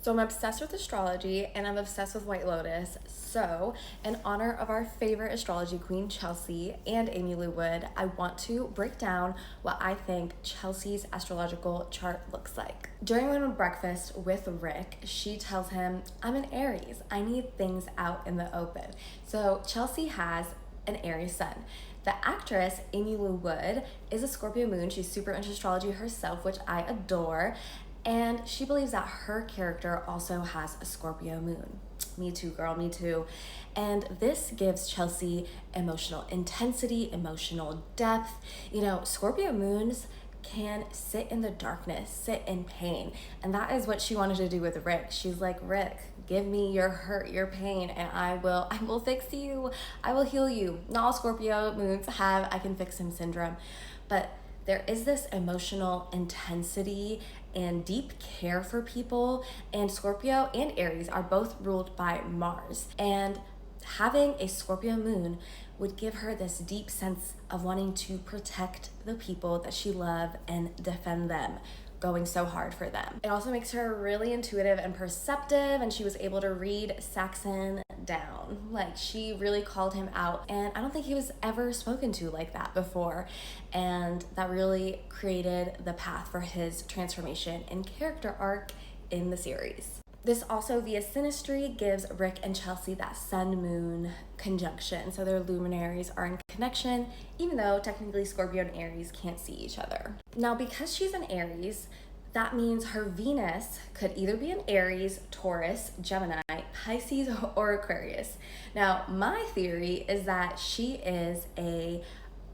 So I'm obsessed with astrology and I'm obsessed with White Lotus. So, in honor of our favorite astrology queen, Chelsea, and Amy Lou Wood, I want to break down what I think Chelsea's astrological chart looks like. During one breakfast with Rick, she tells him, I'm an Aries. I need things out in the open. So Chelsea has an Aries sun. The actress, Amy Lou Wood, is a Scorpio moon. She's super into astrology herself, which I adore. And she believes that her character also has a Scorpio moon. Me too, girl, me too. And this gives Chelsea emotional intensity, emotional depth. You know, Scorpio moons can sit in the darkness, sit in pain. And that is what she wanted to do with Rick. She's like, Rick, give me your hurt, your pain, and I will fix you. I will heal you. Not all Scorpio moons have I can fix him syndrome, but there is this emotional intensity and deep care for people, and Scorpio and Aries are both ruled by Mars. And having a Scorpio moon would give her this deep sense of wanting to protect the people that she loves and defend them, going so hard for them. It also makes her really intuitive and perceptive, and she was able to read Saxon down. Like, she really called him out, and I don't think he was ever spoken to like that before, and that really created the path for his transformation and character arc in the series. This also, via synastry, gives Rick and Chelsea that sun-moon conjunction. So their luminaries are in connection, even though technically Scorpio and Aries can't see each other. Now, because she's an Aries, that means her Venus could either be an Aries, Taurus, Gemini, Pisces, or Aquarius. Now, my theory is that she is a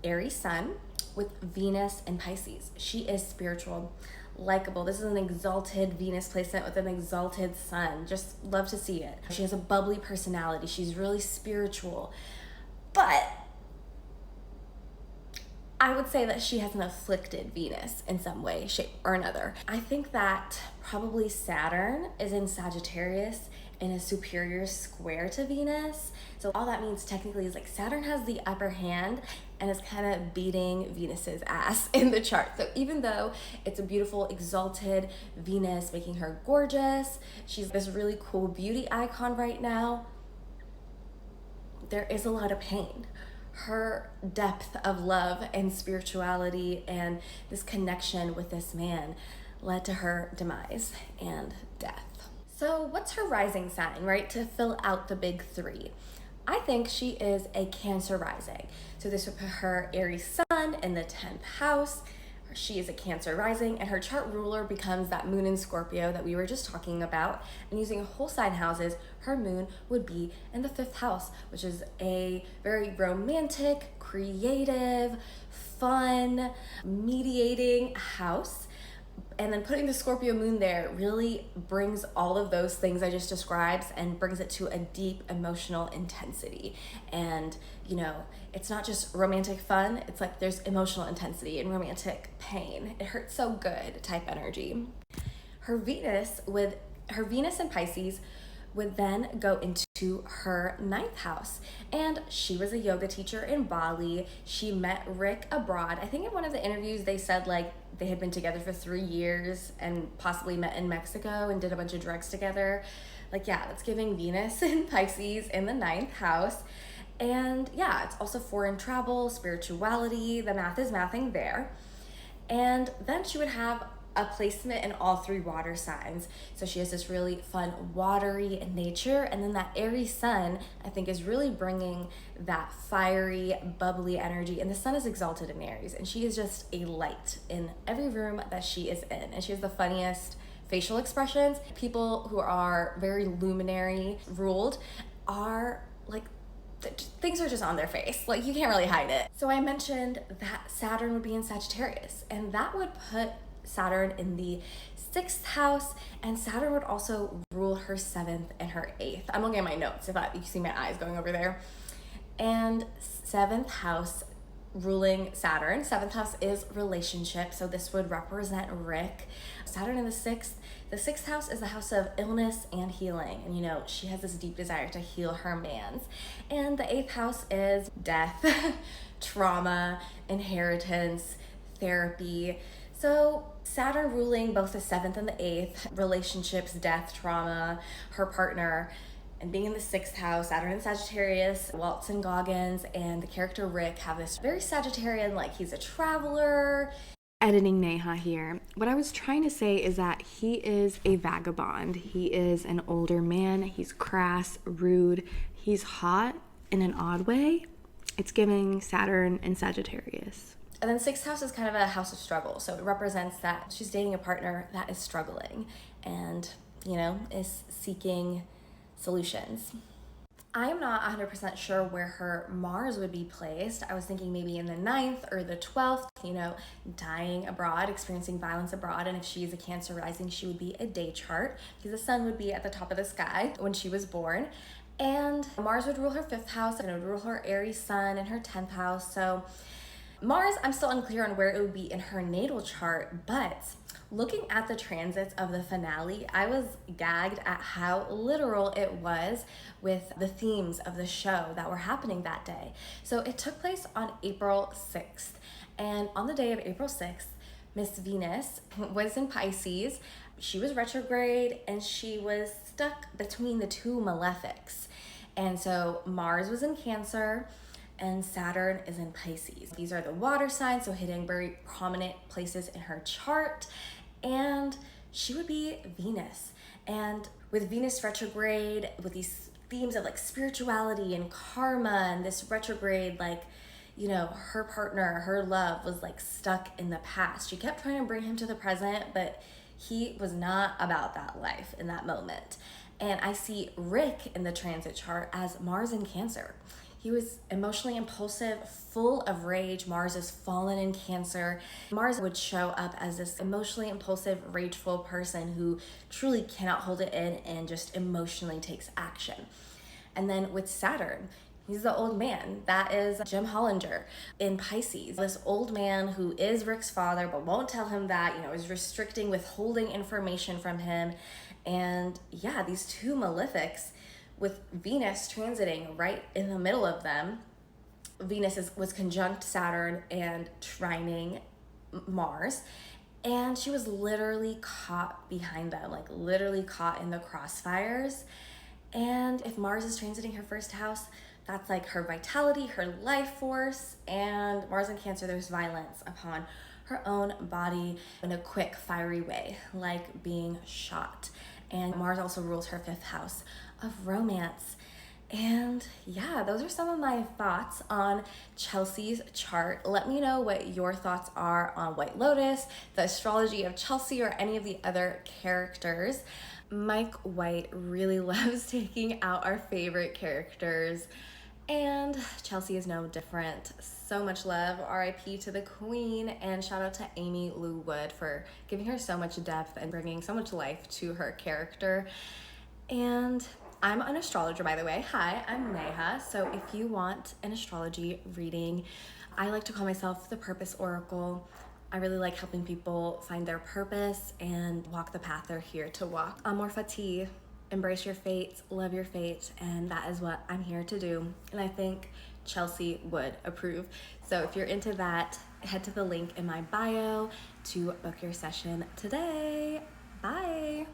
Aries sun with Venus and Pisces. She is spiritual, likable. This is an exalted Venus placement with an exalted sun. Just love to see it. She has a bubbly personality. She's really spiritual. But I would say that she has an afflicted Venus in some way, shape, or another. I think that probably Saturn is in Sagittarius in a superior square to Venus. So all that means technically is like Saturn has the upper hand and is kind of beating Venus's ass in the chart. So even though it's a beautiful, exalted Venus, making her gorgeous, she's this really cool beauty icon right now, there is a lot of pain. Her depth of love and spirituality and this connection with this man led to her demise and death. So what's her rising sign, right? To fill out the big three. I think she is a Cancer rising. So this would put her Aries sun in the 10th house. She is a Cancer rising, and her chart ruler becomes that moon in Scorpio that we were just talking about. And using whole sign houses, her moon would be in the 5th house, which is a very romantic, creative, fun, mediating house. And then putting the Scorpio moon there really brings all of those things I just described and brings it to a deep emotional intensity. And, you know, it's not just romantic fun, it's like there's emotional intensity and romantic pain. It hurts so good type energy. Her Venus in Pisces would then go into her 9th house. And she was a yoga teacher in Bali. She met Rick abroad. I think in one of the interviews they said like they had been together for 3 years and possibly met in Mexico and did a bunch of drugs together. Like, yeah, that's giving Venus in Pisces in the 9th house. And yeah, it's also foreign travel, spirituality, the math is mathing there. And then she would have a placement in all 3 water signs. So she has this really fun watery nature, and then that Aries sun I think is really bringing that fiery, bubbly energy, and the sun is exalted in Aries, and she is just a light in every room that she is in, and she has the funniest facial expressions. People who are very luminary ruled are like, things are just on their face. Like, you can't really hide it. So I mentioned that Saturn would be in Sagittarius, and that would put Saturn in the 6th house, and Saturn would also rule her 7th and her 8th. I'm looking at my notes if you see my eyes going over there. And 7th house ruling Saturn. 7th house is relationship, so this would represent Rick. Saturn in the 6th. The 6th house is the house of illness and healing, and you know, she has this deep desire to heal her mans. And the 8th house is death, trauma, inheritance, therapy. So Saturn ruling both the 7th and the 8th, relationships, death, trauma, her partner, and being in the 6th house, Saturn in Sagittarius, Waltz and Goggins, and the character Rick have this very Sagittarian, like he's a traveler. Editing Neha here. What I was trying to say is that he is a vagabond. He is an older man. He's crass, rude. He's hot in an odd way. It's giving Saturn and Sagittarius. And then 6th house is kind of a house of struggle. So it represents that she's dating a partner that is struggling and, is seeking solutions. I am not 100% sure where her Mars would be placed. I was thinking maybe in the 9th or the 12th, dying abroad, experiencing violence abroad. And if she is a Cancer rising, she would be a day chart because the sun would be at the top of the sky when she was born. And Mars would rule her 5th house and it would rule her Aries sun in her 10th house. So Mars, I'm still unclear on where it would be in her natal chart, but looking at the transits of the finale, I was gagged at how literal it was with the themes of the show that were happening that day. So it took place on April 6th, and on the day of April 6th, Miss Venus was in Pisces. She was retrograde, and she was stuck between the two malefics. And so Mars was in Cancer, and Saturn is in Pisces. These are the water signs, so hitting very prominent places in her chart. And she would be Venus. And with Venus retrograde, with these themes of like spirituality and karma and this retrograde, her partner, her love was like stuck in the past. She kept trying to bring him to the present, but he was not about that life in that moment. And I see Rick in the transit chart as Mars in Cancer. He was emotionally impulsive, full of rage. Mars is fallen in Cancer. Mars would show up as this emotionally impulsive, rageful person who truly cannot hold it in and just emotionally takes action. And then with Saturn, he's the old man. That is Jim Hollinger in Pisces. This old man who is Rick's father, but won't tell him that, is restricting, withholding information from him. And yeah, these two malefics, with Venus transiting right in the middle of them. Venus was conjunct Saturn and trining Mars, and she was literally caught behind them, like literally caught in the crossfires. And if Mars is transiting her 1st house, that's like her vitality, her life force, and Mars in Cancer, there's violence upon her own body in a quick, fiery way, like being shot. And Mars also rules her 5th house of romance. And yeah, those are some of my thoughts on Chelsea's chart. Let me know what your thoughts are on White Lotus, the astrology of Chelsea, or any of the other characters. Mike White really loves taking out our favorite characters, and Chelsea is no different. So much love, RIP to the queen, and shout out to Amy Lou Wood for giving her so much depth and bringing so much life to her character. And I'm an astrologer, by the way. Hi, I'm Neha. So if you want an astrology reading, I like to call myself the Purpose Oracle. I really like helping people find their purpose and walk the path they're here to walk. Amor fati, embrace your fate, love your fate, and that is what I'm here to do. And I think Chelsea would approve. So if you're into that, head to the link in my bio to book your session today. Bye.